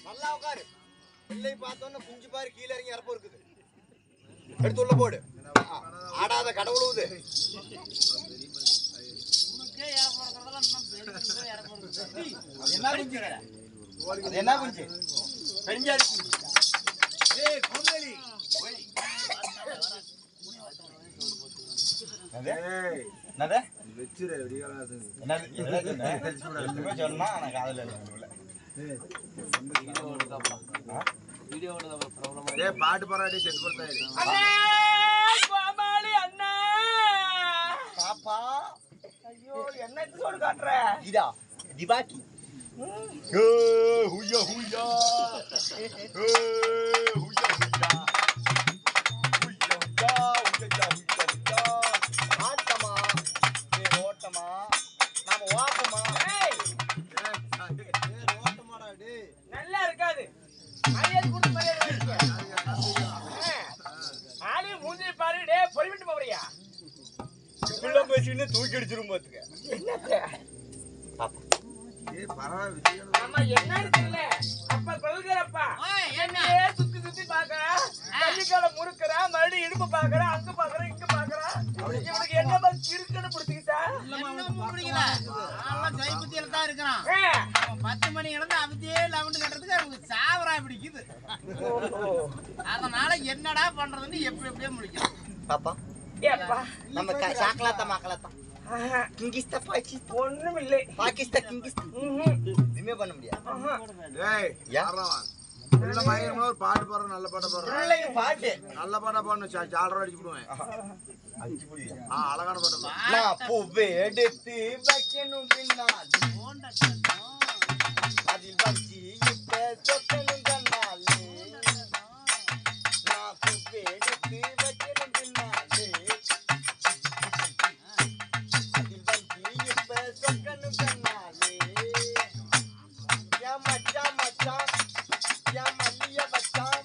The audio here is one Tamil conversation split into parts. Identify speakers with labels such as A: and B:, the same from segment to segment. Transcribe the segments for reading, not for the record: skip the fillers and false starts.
A: நல்லா உட்காரு. பிள்ளை பார்த்தோன்னு குஞ்சு பாரு கீழே இறங்கி இறப்பு இருக்குது. எடுத்து உள்ள போடு. ஆடாத கடவுளுது. என்ன குஞ்சு? என்ன குஞ்சு? பெஞ்சாடி குஞ்சு. ஏய் கோமலி. என்னது? வெச்சுற விடியலாது. என்னது? என்ன சொன்னா நான் காதுல இல்ல. வீடியோ ஓடுற ப்ராப்ளம். ஏய் பாட்டு பாராடி செட் பண்ணாரு. அண்ணே கோமாளி அண்ணா. பாப்பா. ஐயோ என்ன சோடு காட்ற? இதா திவாக்கி. ஏ ஹுயா ஹுயா. ஏ ஹுயா ஹுயா. ஹுயா ஹுயா ஹுயா ஹுயா. ஆட்டமா. ஏ ஓட்டமா. நாம வாப்பமா. ஏய். ஏ ஓட்டமாடா டேய். நல்லா இருக்காது. மரியாதை கொடுத்து மரியாதை வைங்க. ஆளு மூஞ்சி பாரு டேய் பொறிவிட்டு போறியா? புள்ள பேசின்னு தூக்கி அடிச்சிரும் பாத்துக்க. என்னது? பாப்பா. ஏய் பரவாயில்லை விஜயன். ஆமா என்னன்னு தெரியல. அப்பா கொல்கறப்பா. என்ன சுத்தி சுத்தி பாக்கறா. கல்லிக்கால முறுக்கறா, மறுபடியும் இடுப்பு பாக்கறா, அங்க பாக்கறா, இங்க பாக்கறா. இவனுக்கு என்ன பா கிறுக்கன்னு பிடிச்சிட்டா? என்ன பிடிக்கல. ஆளா ஜெயபுத்தியில தான் இருக்கறான். 10 மணி இருந்து அப்படியே லவுண்ட் கட்டறதுக்கு அவனுக்கு சாவரா பிடிக்குது. அதனால என்னடா பண்றதுன்னு எப்படியே முடிக்கும். பாப்பா. ஏப்பா நம்ம சாக்லாத்த மாக்லாத்த. கிங்கிஸ்தா பாக்கிஸ்தா ஒண்ணும் இல்ல. பாக்கிஸ்தா கிங்கிஸ்தா. எதுமே பண்ண முடியாது. டேய் யாரா? நல்ல பயங்கரமா ஒரு பாட்டு பாடுற நல்ல பாட்டு பாடுற. நல்ல பாட்டு. நல்ல பாட்டா பாடணும். ஜாலரா அடிச்சு போடுவேன். அடிச்சு போடுவியா? அழகான பாட்டு பாடு. நான் பூவே எடுத்து வைக்கணும் பின்னாடி. அதில் வச்சி இப்ப சொக்கணும் கண்ணாலே. நான் பூவே எடுத்து வைக்கணும் பின்னாடி. அதில் வச்சி இப்ப சொக்கணும் கண்ணாலே. யா மச்சான் மச்சான். யா மல்லிய மச்சான்.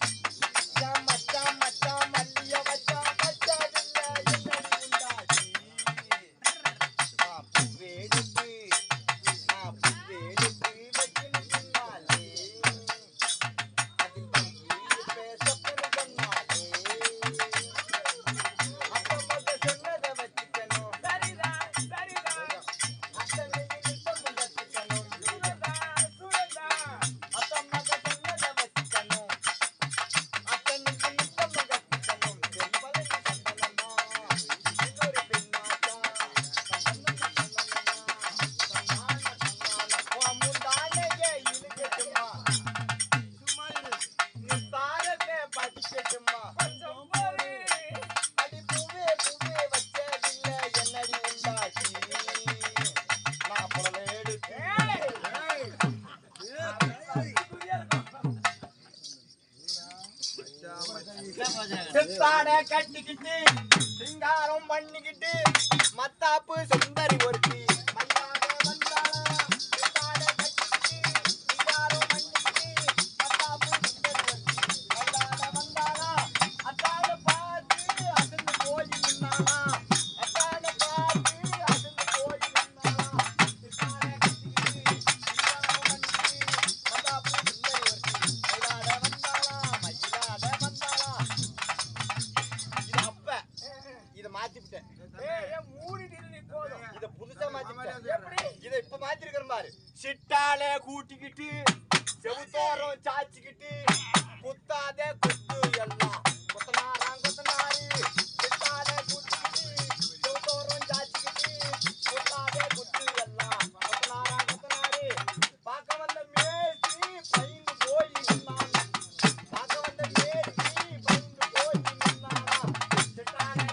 A: யா மச்சான் மச்சான் மல்லிய மச்சான். மச்சானில்ல என்னடி உண்டாச்சு. நான் பூவே எடுத்து வைக்கணும் பின்னாலே. அதில் வச்சி இப்ப சொக்கணும் கண்ணாலே. அப்ப சொன்னதை வச்சுக்கணும். சரிதான் சரிதான். அத்தனை நிமிஷம் வச்சுக்கணும். சூழதான் சூழதான். அத்தம்மா சொன்னதை வச்சுக்கணும். அத்தனை நிமிஷம் வச்சுக்கணும். பெண்பலை சந்தனமா. இன்னொரு பெண்ணாச்சா. முந்தானையே இழுக்கட்டுமா. சும்மா நீ தாரத்தை படிக்கட்டுமா. கொஞ்சம் போடு. அடி பூவே பூவே வச்சதில்ல என்னடி உண்டாச்சு. நான் புறவை எடுத்து. சித்தாட கட்டிக்கிட்டு சிங்காரம் பண்ணிக்கிட்டு மத்தாப்பு சுந்தரி ஒருத்தி. மல்லாத வந்தாளா. சித்தாட கட்டிக்கிட்டு சிங்காரம் பண்ணிக்கிட்டு மத்தாப்பு சுந்தரி ஒருத்தி. மல்லாத வந்தாளா. அத்தாட பார்த்து அசந்து போய் நின்னாளா. அத்தாட பார்த்து அசந்து போய் நின்னாளா. சித்தாட கட்டிக்கிட்டு சிங்காரம் பண்ணிக்கிட்டு மத்தாப்பு சுந்தரி ஒருத்தி. மல்லாத வந்தாளா. மயிலாட வந்தாளா. இது அப்ப இத மாத்திட்டேன். ஏய் மூடிட்டு நீ போடு. இத புதுசா மாத்திட்டேன். எப்படி? இத இப்ப மாத்திருக்கேன் பாரு. சிட்டாலே கூட்டிக்கிட்டு செவுத்தோரம் சாச்சிக்கிட்டு குத்தாதே குத்து எல்லாம். குத்தனாராம் குத்தனாரி. சிட்டாலே கூட்டிக்கிட்டு செவுத்தோரம் சாச்சிக்கிட்டு குத்தாதே குத்து எல்லாம். குத்தனாராம் குத்தனாரி. பார்க்க வந்த மேசி பயந்து போய் நின்னான். பார்க்க வந்த மேசி பயந்து போய் நின்னானா. சிட்டாலே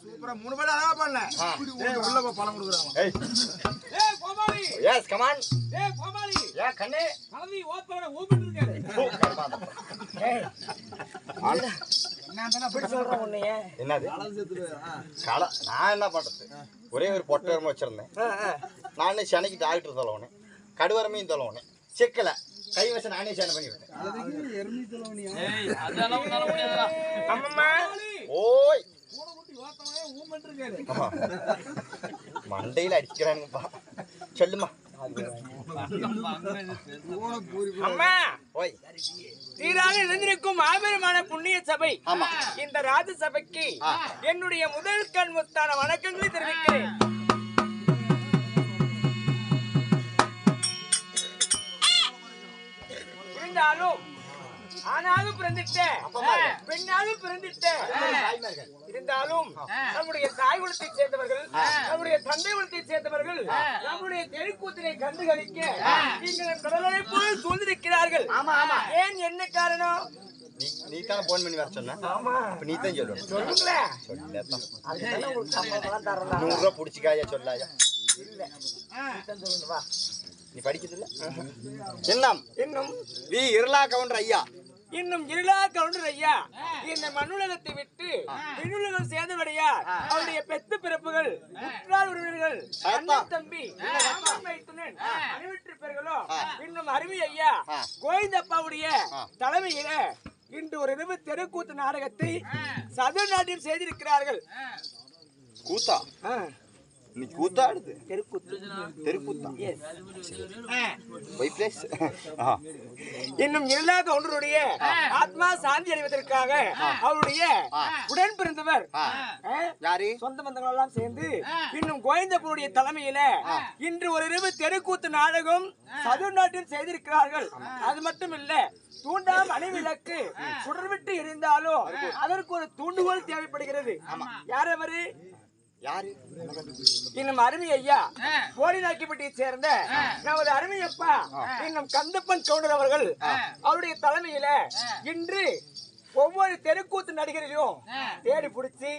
A: சூப்பரா 3 பேர் அழகா பண்ணல. ஏய் உள்ள போ பழம் குடுக்குறாங்க. ஏய் ஏய் கோமாளி. Yes come on. ஏய் கோமாளி. ஏ கண்ணே கலவி ஓத்பட ஓபிட்டு இருக்காரு. ஏய் நான் தான அப்படி சொல்றேன் உன்னையே. என்னது? காலம் செத்துறா. நான் என்ன பண்றது? ஒரே ஒரு பொட்டர்ம வச்சிருந்தேன். நான் சென்னைக்கு டாக்டர் தலவனே. கடுவரமையும் தலவனே. செக்கல. கைவசம் நானே சேனை பண்ணி விட்டேன். ஓய் மண்டையில அடிக்கிறானுங்கப்பா. சொல்லுமா.
B: அம்மா சீராக இருந்திருக்கும் மாபெருமான புண்ணிய சபை. இந்த ராஜ சபைக்கு என்னுடைய முதல் கண் முத்தான வணக்கங்களை தெரிவிக்கிறேன். இருந்தாலும் ஆனாலும் பிறந்திட்ட பெண்ணாலும் பிறந்திட்ட இருந்தாலும் நம்முடைய தாய் குலத்தை சேர்ந்தவர்கள் நம்முடைய தந்தை குலத்தை சேர்ந்தவர்கள் நம்முடைய தெருக்கூத்தினை கண்டுகளிக்க நீங்கள் கடலை போல் சூழ்ந்திருக்கிறார்கள். ஏன் என்ன காரணம்?
A: நீ தான் போன் பண்ணி வர சொன்ன. நீ தான் சொல்லணும்.
B: சொல்லுங்களேன்.
A: 100 ரூபா புடிச்சுக்காயா சொல்லாயா? நீ படிக்கிறதில்ல? இன்னும் வி இருளா கவுண்டர் ஐயா
B: இன்னும் இருளா கவுண்டர் ஐயா இந்த மண்ணுலகத்தை விட்டு விண்ணுலகம் சேர்ந்தவடையார் அவருடைய பெத்து பிறப்புகள் உற்றார் உறவினர்கள் அண்ணன் தம்பி அனைவற்று பேர்களும் இன்னும் அருமை ஐயா கோவிந்தப்பாவுடைய தலைமையில இன்று ஒரு இரவு தெருக்கூத்து நாடகத்தை சதுர நாட்டியம் செய்திருக்கிறார்கள்.
A: கூத்தா நீ கூத்தாடுது தெருக்கூத்தா
B: இன்னும் எல்லா கவுண்டருடைய ஆத்மா சாந்தி அடைவதற்காக அவருடைய உடன் பிறந்தவர் சொந்த பந்தங்கள் எல்லாம் சேர்ந்து இன்னும் கோவிந்தப்பனுடைய தலைமையில இன்று ஒரு இரவு தெருக்கூத்து நாடகம் சதுர நாட்டில் செய்திருக்கிறார்கள். அது மட்டும் இல்ல தூண்டாம் அணிவிளக்கு சுடர்விட்டு எரிந்தாலும் அதற்கு ஒரு தூண்டுகோல் தேவைப்படுகிறது. யார் அவரு? இன்னும் அருமை ஐயா கோடிநாக்கிப்பட்டியை சேர்ந்த நமது அருமையப்பா இன்னும் கந்தப்பன் கவுண்டர் அவர்கள் அவருடைய தலைமையில இன்று ஒவ்வொரு தெருக்கூத்து நடிகரையும் தேடி பிடிச்சி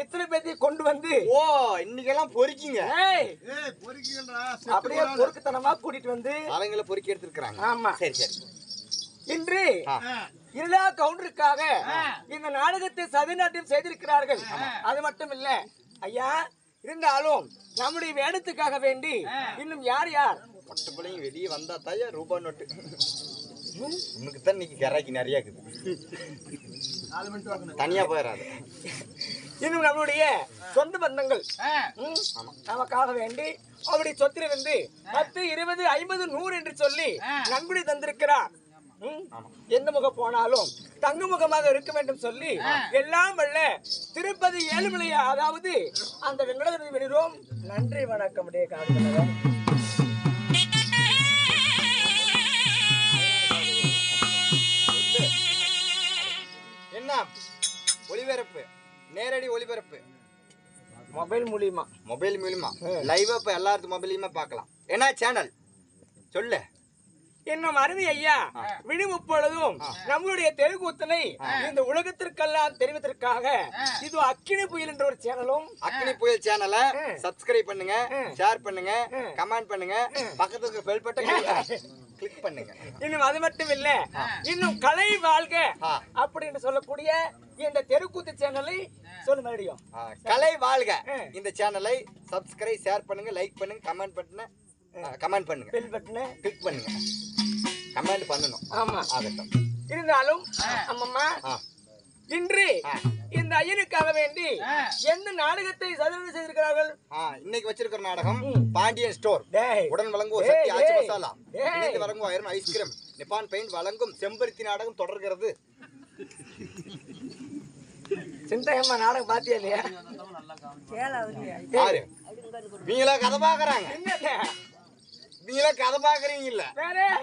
B: இத்தனை பேர்த்தையும் கொண்டு வந்து
A: இன்னைக்கெல்லாம் பொறுக்கிங்க
B: அப்படியே பொறுக்குத்தனமா கூட்டிட்டு வந்து
A: அவங்களை பொறுக்கி எடுத்துருக்காங்க.
B: ஆமா
A: சரி சரி.
B: இன்று எல்லா கவுண்டருக்காக இந்த நாடகத்தை சதி நாட்டியம் செய்திருக்கிறார்கள். அது மட்டும் இல்ல ஐயா இருந்தாலும் நம்முடைய வேடத்துக்காக வேண்டி இன்னும் யார் யார்
A: பட்டுப்பளையும் வெளியே வந்தா தாயா ரூபா நோட்டு உனக்கு தான் இன்னைக்கு கராக்கி நிறைய இருக்குது. தனியா போயிடாது.
B: இன்னும் நம்மளுடைய சொந்த பந்தங்கள் நமக்காக வேண்டி அவருடைய சொத்திலிருந்து 10, 20, 50, 100 என்று சொல்லி நன்கொடை தந்திருக்கிறார். எந்த முகம் போனாலும் தங்க முகமாக இருக்க வேண்டும் சொல்லி எல்லாம் வல்ல திருப்பதி ஏழுமலையா அதாவது அந்த வெங்கடாஜலபதி வெளிரோம் நன்றி வணக்கம்.
A: என்ன ஒளிபரப்பு நேரடி ஒளிபரப்பு
B: மொபைல் மூலியமா
A: லைவா இப்ப எல்லாருக்கும் மொபைலையுமே பார்க்கலாம். என்ன சேனல் சொல்லு.
B: இன்னும் அருமை ஐயா விழிமுப்பொழுதும் நம்மளுடைய தெருக்கூத்தனை இந்த உலகத்திற்கெல்லாம் தெரிவதற்காக இது அக்கினி புயல் என்ற ஒரு சேனலும்
A: அக்கினி புயல் சேனலை சப்ஸ்கிரைப் பண்ணுங்க, ஷேர் பண்ணுங்க, கமெண்ட் பண்ணுங்க, பக்கத்துக்கு பெல் பட்டனை கிளிக் பண்ணுங்க.
B: இன்னும் அது மட்டும் இல்ல இன்னும் கலை வாழ்க அப்படின்னு சொல்லக்கூடிய இந்த தெருக்கூத்து சேனலை சொல்ல முடியும்.
A: கலை வாழ்க இந்த சேனலை சப்ஸ்கிரைப், ஷேர் பண்ணுங்க, லைக் பண்ணுங்க, கமெண்ட் பண்ணுங்க,
B: பெல் பட்டனை
A: கிளிக் பண்ணுங்க. கமெண்ட் பண்ணணும்.
B: ஆமா
A: ஆகட்டும்.
B: இருந்தாலும் அம்மம்மா இன்று இந்த ஐயனுக்காக வேண்டி எந்த நாடகத்தை சதுரங்க செய்திருக்கிறார்கள்?
A: இன்னைக்கு வச்சிருக்கிற நாடகம் பாண்டியன் ஸ்டோர் உடன் வழங்கும் சக்தி ஆச்சி மசாலா இன்னைக்கு வழங்கும் ஐரன் ஐஸ்கிரீம் நிப்பான் பெயிண்ட் வழங்கும் செம்பருத்தி நாடகம் தொடர்கிறது.
B: சிந்தையம்மா நாடகம் பாத்தியா இல்லையா?
A: நீங்களா கதை பாக்குறாங்க, நீங்களா கதை பாக்குறீங்க இல்ல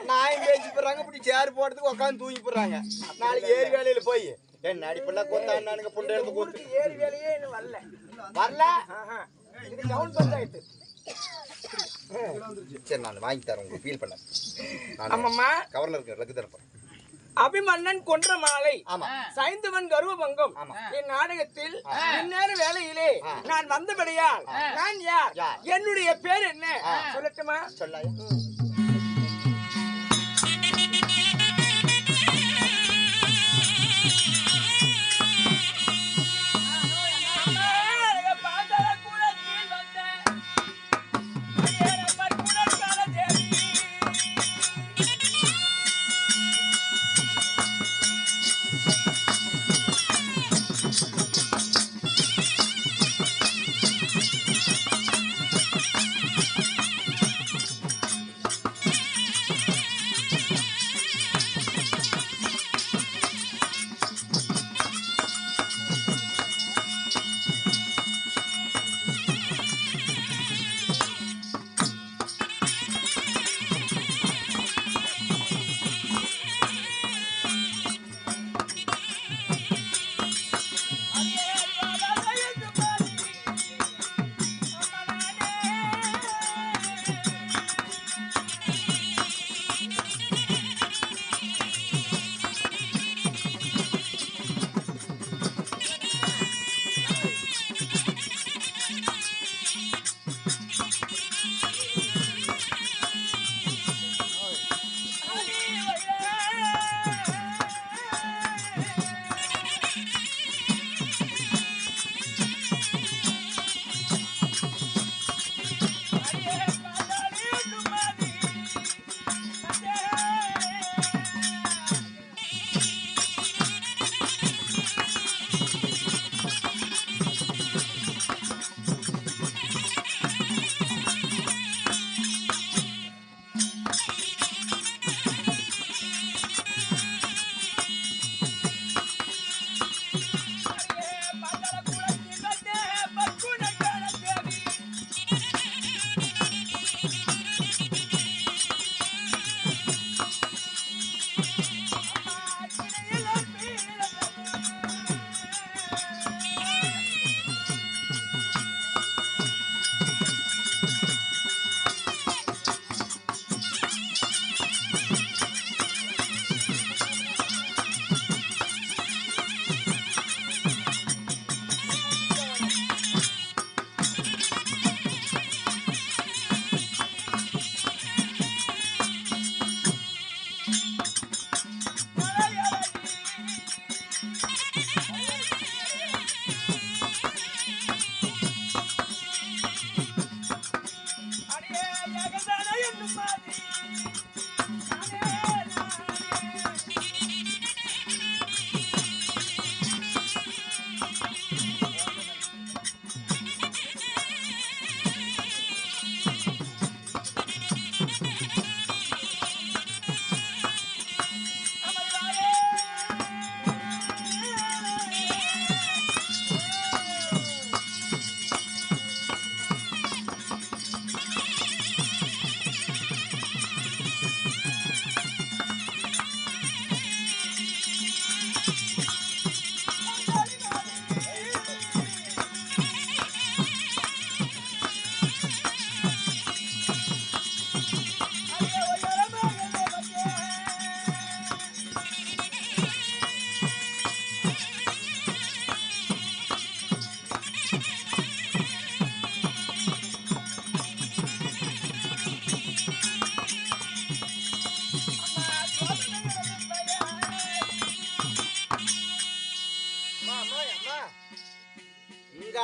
A: நாயும் பேச்சு போடுறாங்க, இப்படி சேர் போடுறதுக்கு உட்காந்து தூங்கி போடுறாங்க. நாளைக்கு ஏரி வேலையில போய் என்ன அடிப்பெல்லாம் கொத்தாண்டானுங்க புண்டை எடுத்து கொடுத்து
B: ஏரி வேலையே வரல இது டவுன் பஞ்சாயத்து.
A: சரி நான் வாங்கி தரேன், உங்களுக்கு ஃபீல் பண்ண.
B: ஆமாம்மா
A: கவர்னருக்கு ரத்து தரப்பேன்.
B: அபிமன்னன் கொன்ற மாலை சைந்தவன் கர்வபங்கம் என் நாடகத்தில் இந்நேர வேலையிலே நான் வந்தபடியால் நான் யார், என்னுடைய பேர் என்ன சொல்லட்டுமா?
A: சொல்லாய.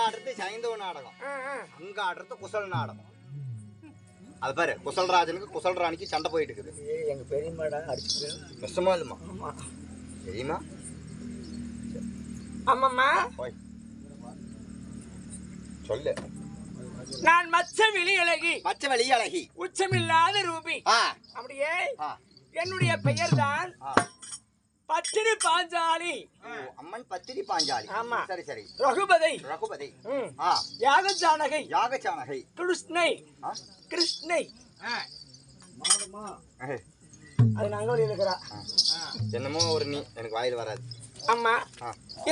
A: ஆடுறது சைந்தவ நாடகம், அங்க ஆடுறது குசல் நாடகம். அது பாரு, குசல்ராஜனுக்கு குசல்ராணிக்கு சண்டை போயிட்டு இருக்குது.
B: எங்க பெரியம்மாடா அடிச்சு
A: கஷ்டமா இல்லமா? தெரியுமா?
B: ஆமாம்மா
A: சொல்லு.
B: நான் மச்சவெளி அழகி,
A: மச்சவெளி அழகி,
B: உச்சமில்லாத ரூபி. அப்படியே என்னுடைய பெயர் தான் பத்தினி பாஞ்சாலி.
A: அம்மன் பத்தினி பாஞ்சாலி.
B: ஆமா,
A: சரி சரி.
B: ரகுபதை,
A: ரகுபதி,
B: யாகஜானகை,
A: யாகஜானகை,
B: கிருஷ்ணை, கிருஷ்ணை. அது நாங்கள் இருக்கிறா.
A: என்னமோ ஒரு நீ எனக்கு வாயில் வராது.
B: அம்மா,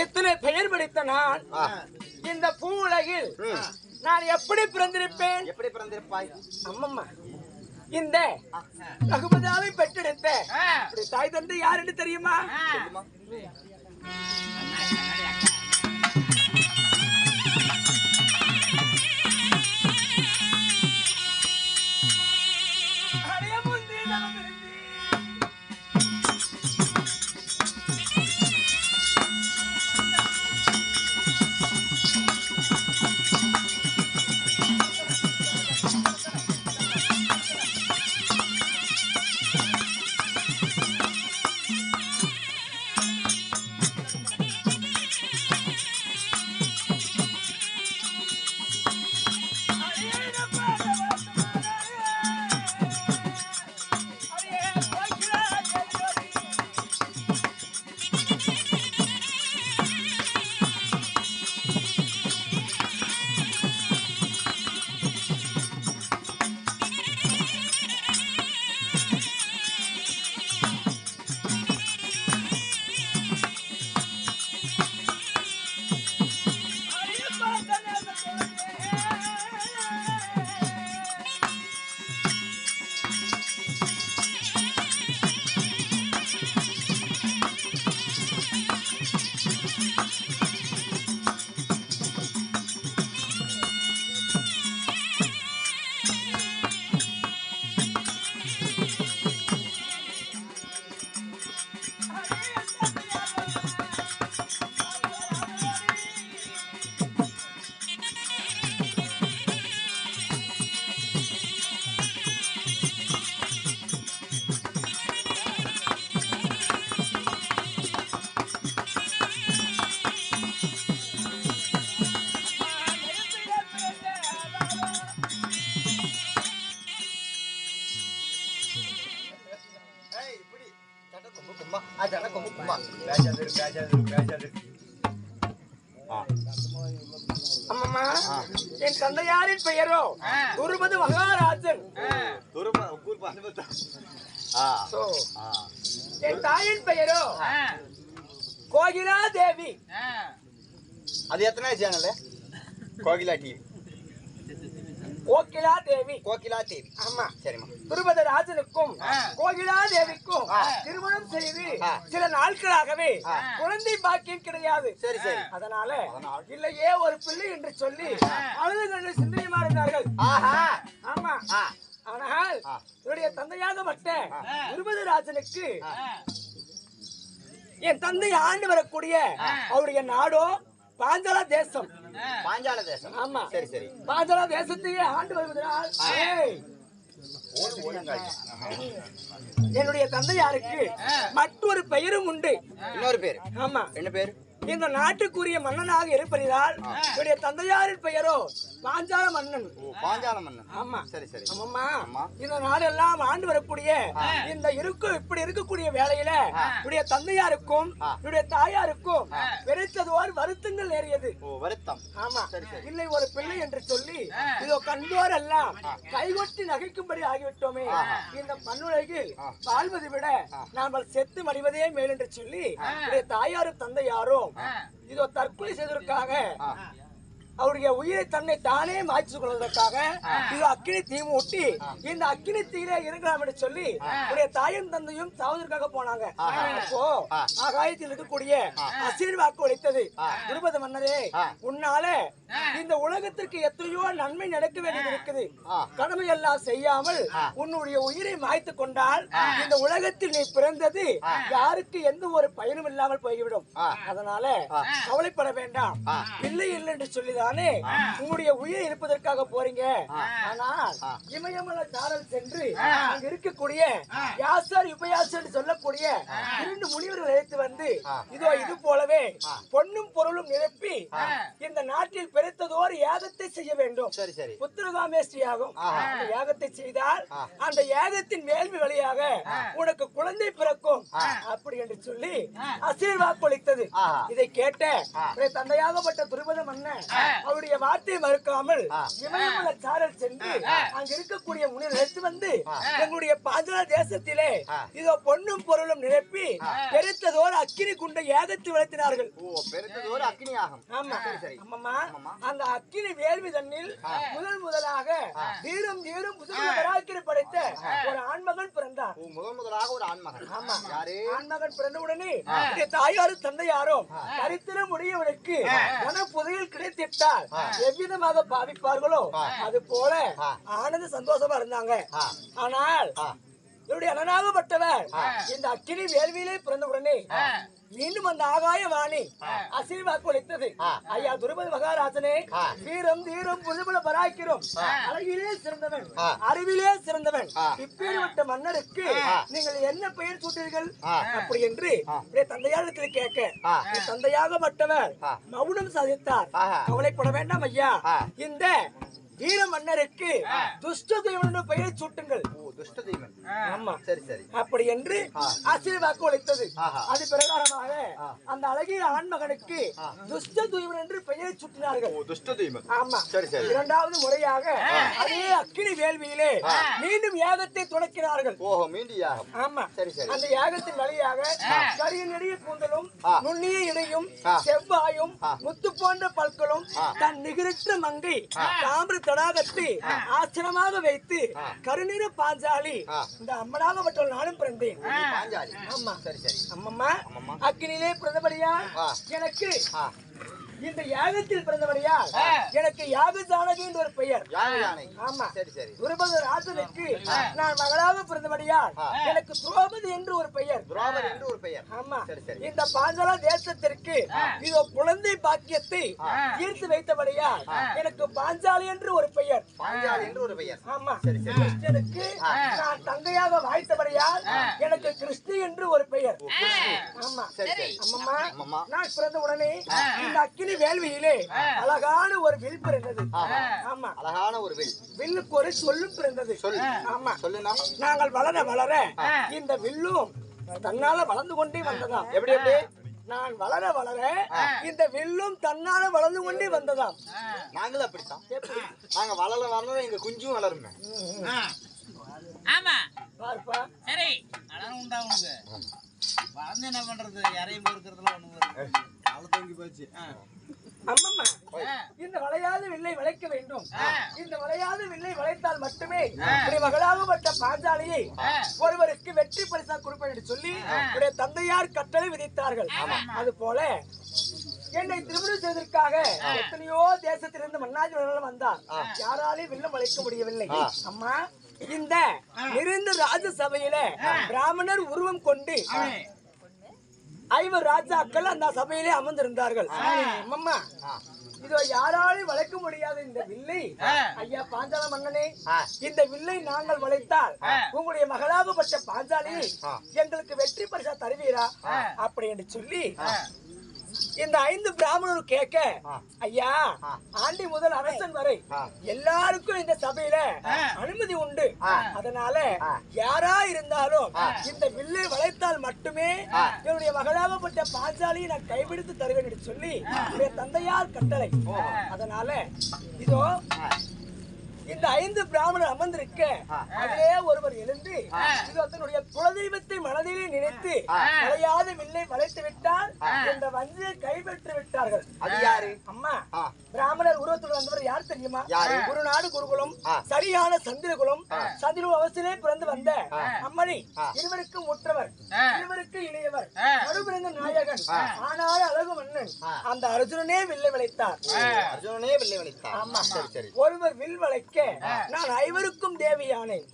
B: எத்தனை பெயர் படித்த நான் இந்த பூ உலகில் நான் எப்படி பிறந்திருப்பேன்?
A: எப்படி பிறந்திருப்பாய்?
B: அம்மம்மா, இந்த ரகுபதாவை பெற்றெடுத்த தாய் தந்தை யார் என்று தெரியுமா? என் தந்தையாரின் பெயரோ துருபது மகாராஜன். என் தாயின் பெயரோ கோகிலா தேவி.
A: அது எத்தனை சேனல்? கோகிலா டிவி.
B: கோகிலா தேவி.
A: கோகிலா தேவி.
B: ஆமா,
A: சரிம்மா.
B: துருபத ராஜனுக்கும் கோகிலா தேவிக்கும் திருமணம் செய்து சில நாட்களாகவே குழந்தை பாக்கியம் கிடையாது.
A: சரி சரி.
B: அதனால இல்லையே ஒரு பிள்ளை என்று சொல்லி அழுது கண்டு சிந்தனைமா இருந்தார்கள். ஆமா, ஆனால் என்னுடைய தந்தையாகப்பட்ட துருபத ராஜனுக்கு என் தந்தை ஆண்டு வரக்கூடிய அவருடைய நாடோ பாஞ்சால தேசம்.
A: பாஞ்சால தேசம்.
B: ஆமா,
A: சரி சரி.
B: பாஞ்சால தேசத்தையே ஆண்டு வருவதனால் என்னுடைய தந்தையாருக்கு மற்றொரு பெயரும் உண்டு.
A: இன்னொரு பேரு?
B: ஆமா.
A: என்ன பேரு?
B: இந்த நாட்டுக்குரிய மன்னனாக இருப்பதால் என்னுடைய தந்தையாரின் பெயரோ பாஞ்சால மன்னன்.
A: பாஞ்சால மன்னன்.
B: ஆமா,
A: சரி சரி.
B: ஆமா. இந்த நாடெல்லாம் ஆண்டு வரக்கூடிய இந்த இப்படி இருக்கக்கூடிய வேளையில என்னுடைய தந்தையாருக்கும் என்னுடைய தாயாருக்கும் வெறுத்ததோர் வருத்தங்கள் நேரியது.
A: வருத்தம்.
B: ஆமா, இல்லை ஒரு பிள்ளை என்று சொல்லி இதோ கண்டோர் எல்லாம் கைகொட்டி நகைக்கும்படி ஆகிவிட்டோமே, இந்த மண்ணுலகில் வாழ்வதை விட நாம் செத்து மடிவதே மேல் என்று சொல்லி என்னுடைய தாயாரும் தந்தையாரும் இதோ தற்கொலை செய்வதற்காக அவருடைய உயிரை தன்னை தானே மாய்ச்சி கொள்வதற்காக இது அக்கினி தீ மூட்டி இந்த அக்கினி தீயிலே இருக்கலாம் என்று சொல்லி உடைய தாயும் தந்தையும் சாவதற்காக போனாங்க. அப்போ ஆகாயத்தில் இருக்கக்கூடிய அசிர் வாக்கு ஒழித்தது, துருபத மன்னரே, உன்னால இந்த உலகத்திற்கு எத்தனையோ நன்மை நடக்க வேண்டியது இருக்குது. கடமை எல்லாம் செய்யாமல் உன்னுடைய உயிரை மாய்த்து கொண்டால் இந்த உலகத்தில் நீ பிறந்தது யாருக்கு எந்த ஒரு பயனும் இல்லாமல் போய்விடும். அதனால கவலைப்பட வேண்டாம், பிள்ளை இல்லை என்று சொல்லிதான் தானே உங்களுடைய உயிர் இருப்பதற்காக போறீங்க. ஆனால் இமயமலை சாரல் சென்று அங்க இருக்கக்கூடிய யாசர் உபயாசர் சொல்லக்கூடிய 2 முனிவர்கள் அழைத்து வந்து இதோ இது போலவே பொன்னும் பொருளும் நிரப்பி இந்த நாட்டில் பெருத்ததோர் யாகத்தை செய்ய வேண்டும். புத்திரகாமேஷ்டி யாகம். அந்த யாகத்தை செய்தால் அந்த யாகத்தின் வேள்வி வழியாக உனக்கு குழந்தை பிறக்கும் அப்படி என்று சொல்லி ஆசீர்வாதளித்தது. இதை கேட்ட தந்தையாகப்பட்ட துருபத மன்னன் அவருடைய வார்த்தையை மறுக்காமல் இமயமலை சாரல் சென்று அங்க இருக்கக்கூடிய முனிவர் எடுத்து வந்து எங்களுடைய பாஞ்சல தேசத்திலே இதோ பொன்னும் பொருளும் நிரப்பி பெருத்ததோர் அக்கினி குண்ட யாகத்தை வளர்த்தினார்கள். அந்த அக்கினி வேள்வி தண்ணில் முதலாக தீரும் தீரும் பராக்கிரி படைத்த ஒரு ஆண்மகன் பிறந்தார். ஆண்மகன் பிறந்த உடனே தாயாரும் தந்தையாரும் தரித்திரம் உடையவனுக்கு மன புதையில் கிடைத்திட்டால் எவ்விதமாக பாவிப்பார்களோ அது போல ஆனந்த சந்தோஷமா இருந்தாங்க. ஆனால் இவருடைய அண்ணனாகப்பட்டவர் இந்த அக்கினி வேள்வியிலே பிறந்த உடனே மீண்டும் அந்த ஆகாய வாணி ஆசீர்வாதம் அளித்தது. ஐயா துருபத மகாராஜனே, வீரம் தீரம் புதுபல பராக்கிரம் அழகிலே சிறந்தவன், அறிவிலே சிறந்தவன், இப்பேற்பட்ட மன்னருக்கு நீங்கள் என்ன பெயர் சூட்டீர்கள் அப்படி என்று தந்தையாரிடத்தில் கேட்க தந்தையாகப்பட்டவர் மௌனம் சாதித்தார். கவலைப்பட வேண்டாம் ஐயா, இந்த வீர மன்னருக்கு துஷ்ட தெய்வன் பெயரை சூட்டுங்கள். அப்படி என்று ஆசீர்வாதம் அளித்தது. அது பிரகாரமாக அந்த அழகிய ஆண்மகனுக்கு துஷ்ட தெய்வன் என்று பெயரை சூட்டினார்கள். ஆமா, இரண்டாவது முறையாக அதே அக்கினி வேள்வியிலே மீண்டும் யாகத்தை தொடக்கினார்கள். ஆமா, அந்த யாகத்தின் வழியாக கரிய நெடிய கூந்தலும் நுண்ணிய இடையும் செவ்வாயும் முத்து போன்ற பற்களும் தன் நிகரற்ற மங்கை தாமிர தடாகத்தை ஆச்சரியமாக வைத்து கருநீர பாஞ்சாலி இந்த அம்மனாகப்பட்ட நானும் பிறந்தேன். அம்மம்மா அக்கினிலே பிறந்தபடியா எனக்கு இந்த யாகத்தில் பிறந்தபடியா எனக்கு யாக ஜானகி என்ற ஒரு பெயர். ஆமா, துருபத ராஜனுக்கு நான் மகளாக பிறந்தபடியா எனக்கு துரோபதி என்று ஒரு பெயர். ஆமா, இந்த பாஞ்சால தேசத்திற்கு இதோ குழந்தை பாக்கியத்தை ஈர்த்து வைத்தபடியா எனக்கு பாஞ்சாலி என்று ஒரு பெயர். ஆமா, கிருஷ்ணனுக்கு நான் தங்கையாக வாய்த்தபடியா எனக்கு கிருஷ்ணி என்று ஒரு பெயர். ஆமா, அம்மம்மா நான் பிறந்த உடனே இந்த அக்கினி வேள்வியிலே அழகான ஒரு வில் பிறந்தது. ஆமா, அழகான ஒரு வில்லுக்கு ஒரு சொல்லும் பிறந்தது. ஆமா, நாங்கள் வளர வளர இந்த வில்லும் தன்னால வளர்ந்து கொண்டே வந்ததாம். எப்படி எப்படி நான் வளர வளர இந்த வில்லும் தன்னால வளர்ந்து கொண்டே வந்ததாம். நாங்களும் அப்படித்தான். நாங்க வளர வளர எங்க குஞ்சும் வளருமே.
C: ஆமா,
B: பார்ப்பா
C: சரி அழகு உண்டா உனக்கு வளர்ந்து என்ன பண்றது? யாரையும் பொறுக்கிறதுலாம் ஒண்ணு தங்கி போச்சு.
B: அம்மம்மா, இந்த வளையாத வில்லை வளைக்க வேண்டும். இந்த வளையாத வில்லை வளைத்தால் மட்டுமே மகளாகப்பட்ட பாஞ்சாலியை ஒருவருக்கு வெற்றி பரிசா கொடுப்பேன் என்று சொல்லி தந்தையார் கட்டளை விதித்தார்கள். அது போல என்னை திருமணம் செய்வதற்காக எத்தனையோ தேசத்திலிருந்து மன்னாதி வந்தார். யாராலையும் வில்லம் வளைக்க முடியவில்லை. அம்மா, இந்த நிறைந்த ராஜசபையில பிராமணர் உருவம் கொண்டு 5 ராஜாக்கள் அந்த சபையிலே அமர்ந்திருந்தார்கள். அம்மா, இதோ யாராலும் வளைக்க முடியாத இந்த வில்லை ஐயா பாஞ்சால மன்னனே, இந்த வில்லை நாங்கள் வளைத்தால் உங்களுடைய மகளாகப்பட்ட பாஞ்சாலியை எங்களுக்கு வெற்றி பரிசா தருவீரா அப்படி என்று சொல்லி இந்த 5 பிராமணர் கேட்க, ஐயா ஆண்டி முதல் அரசன் வரை எல்லாருக்கும் இந்த சபையில அனுமதி உண்டு. அதனால யாரா இருந்தாலும் இந்த வில்லை வளைத்தால் மட்டுமே என்னுடைய மகளாகப்பட்ட பாஞ்சாலியை நான் கைவிடுத்து தருவேன் என்று சொல்லி தந்தையார் கட்டளை. அதனால இதோ இந்த 5 பிராமணர் அமர்ந்திருக்க அதிலே ஒருவர் எழுந்து இது தன்னுடைய குலதெய்வத்தை மனதிலே நினைத்து வளையாத வில்லை வளைத்து விட்டார் என்ற வஞ்சியை கைப்பற்றி விட்டார்கள். அது யாரு? அம்மா, பிராமணர் உருவத்துடன் வந்தவர் யார் தெரியுமா? குருநாடு குருகுலம், சரியான சந்திரகுலம், சந்திரகுல அவசிலே பிறந்து வந்த அம்மணி, இருவருக்கு முற்றவர், இருவருக்கு இளையவர், நடுபிறந்த நாயகன், ஆனால அழகு மன்னன் அந்த அர்ஜுனனே வில்லை வளைத்தார். ஆமா, ஒருவர் வில் வளைக்க நான் 5 தேவியானேன்.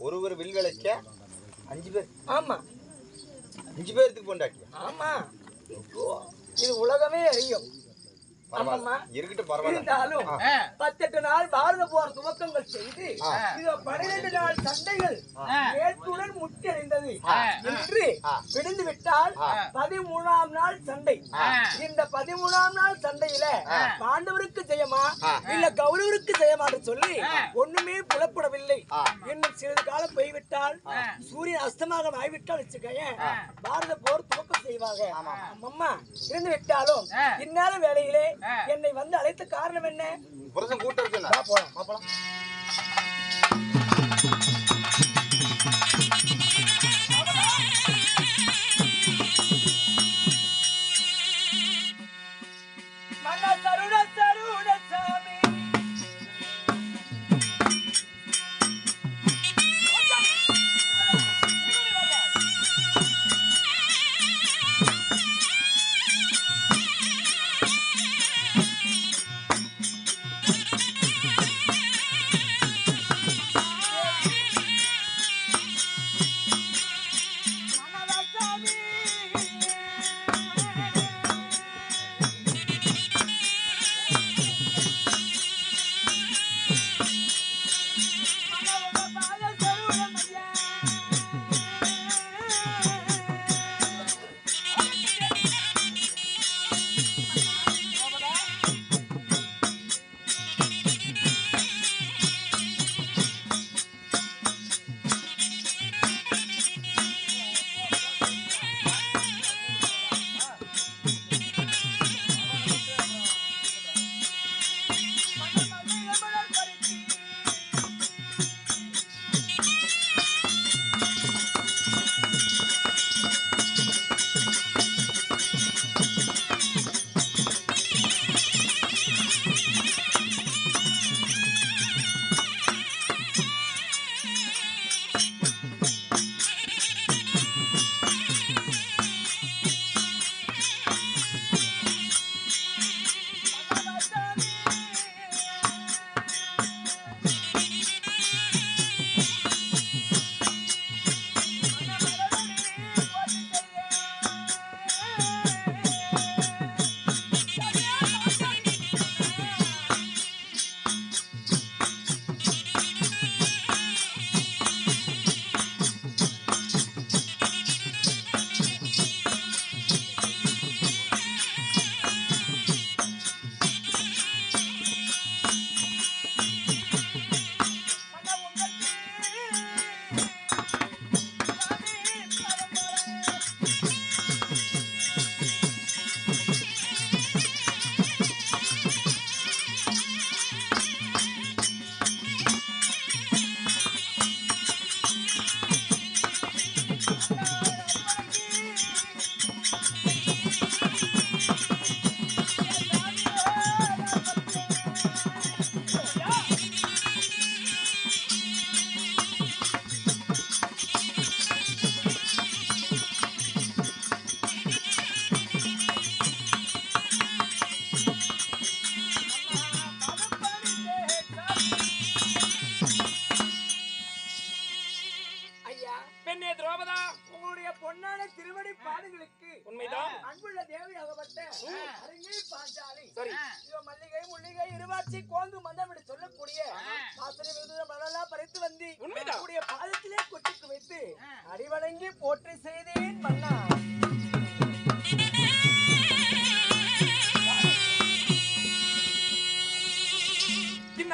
A: ஒருவர் வில் வளைக்க 5 பேர்.
B: ஆமா,
A: 5 பேருக்கு கொண்டாட்டி.
B: ஆமா, இது உலகமே அறியும். இருந்தாலும் 18 நாள் பாரத போர் துவக்கங்கள் செய்து 12 நாள் சண்டைகள் ஏற்றுடன் முற்றியடைந்தது என்று விடுந்து விட்டால் 13ஆம் நாள் சண்டை. இந்த 13ஆம் நாள் சண்டையில பாண்டவருக்கு ஜெயமா இல்ல கௌரவருக்கு ஜெயமா சொல்லி ஒண்ணுமே புலப்படவில்லை. இன்னும் சிறிது காலம் போய்விட்டால் சூரியன் அஸ்தமாக ஆகிவிட்டால் வச்சுக்கைய பாரத போர் துவக்கம் செய்வாங்க. அம்மா இருந்து விட்டாலும் இந்நேர வேளையிலே என்னை வந்து அழைத்த காரணம் என்ன?
A: புருஷன் கூட்ட இருக்கு. போலாம்.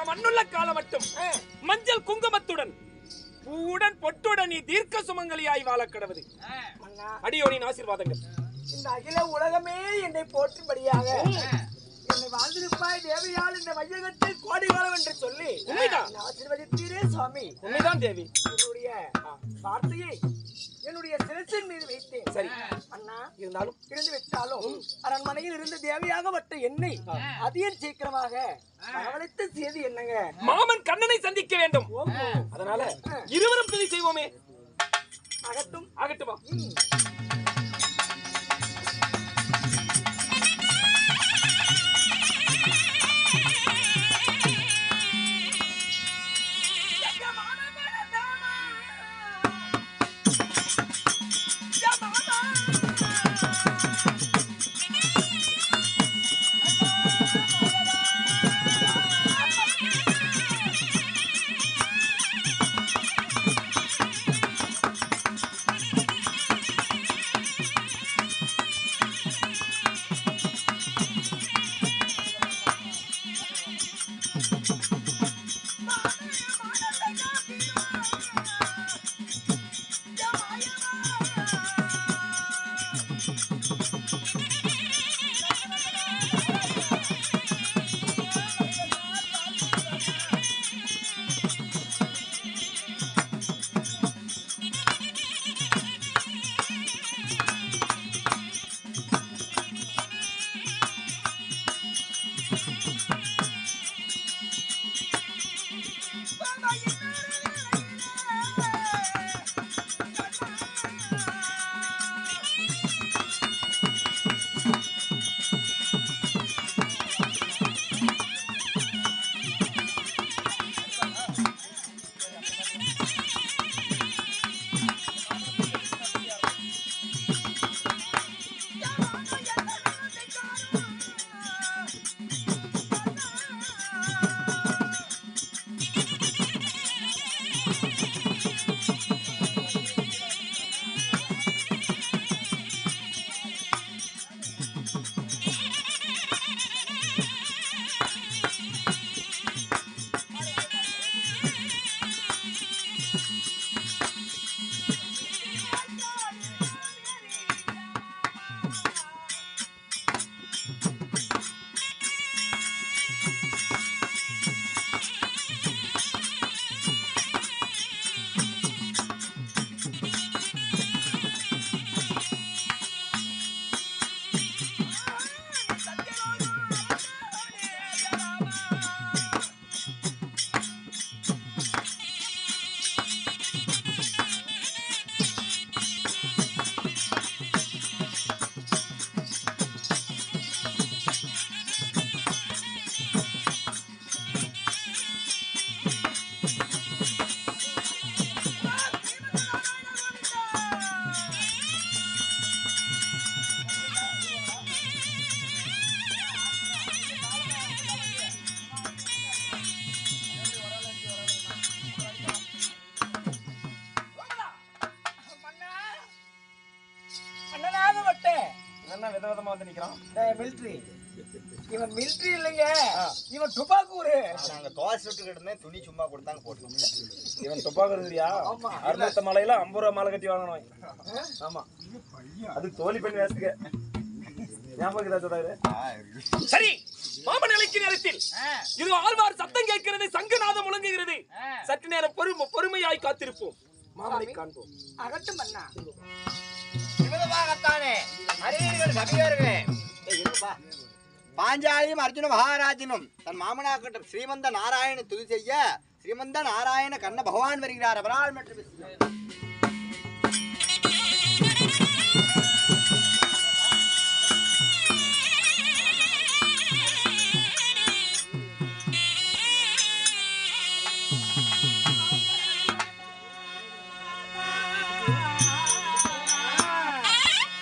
B: மண்ணுள்ள காலம் மட்டும் மஞ்சள் குங்குமத்துடன் பூவுடன் பொட்டுடன் நீ தீர்க்க சுமங்கலியாய் வாழ கடவுது. அடியோனின் ஆசீர்வாதங்கள். இந்த அகில உலகமே என்னை போற்றும்படியாக என்னை வாழ்ந்திருப்பாய் தேவியால் இந்த வையகத்தில் கோடி காலம் என்று சொல்லி உண்மைதான் ஆசீர்வதித்தீரே சுவாமி. உண்மைதான் தேவி. என்னுடைய வார்த்தையை என்னுடைய சிரசின் மீது வைத்தேன். சரி அண்ணா, இருந்தாலும் இருந்து விட்டாலும் அரண்மனையில் இருந்து தேவையாகப்பட்ட என்னை அதிகம் சீக்கிரமாக வரவழைத்த செய்தி என்னங்க? மாமன் கண்ணனை சந்திக்க வேண்டும். அதனால இருவரும் துதி செய்வோமே. ஆகட்டும் ஆகட்டுமா.
A: விதமா வந்து நிக்கிறான்
B: மிலிட்டரி. இவன் மிலிட்டரி இல்லைங்க, இவன் துப்பாக்கூரு.
C: நாங்க தோசை சுட்டுக்கிட்டு இருந்தேன், துணி சும்மா கொடுத்தாங்க போட்டோம்.
A: இவன் துப்பாக்கு தெரியா? அறுநூத்த மலையில 50 ரூபா மாலை கட்டி வாங்கணும். ஆமா, அது தோழி பெண் வேஸ்ட்டுக்கு ஞாபகம். சரி, மாமனிலைக்கு நேரத்தில் இது ஆழ்வார் சத்தம் கேட்கிறது, சங்கநாதம் முழங்குகிறது. சற்று நேரம் பொறுமையாய் காத்திருப்போம், மாமனை காண்போம்.
B: அகட்டும் அண்ணா.
C: விதமாகத்தானே அறிஞர்கள் கவியர்களே, பாஞ்சாலியும் அர்ஜுன மகாராஜனும் தன் மாமனாக்கிட்ட ஸ்ரீமந்த நாராயண துதி செய்ய ஸ்ரீமந்த நாராயண கண்ண பகவான் வருகிறார். அவரால் மற்றும்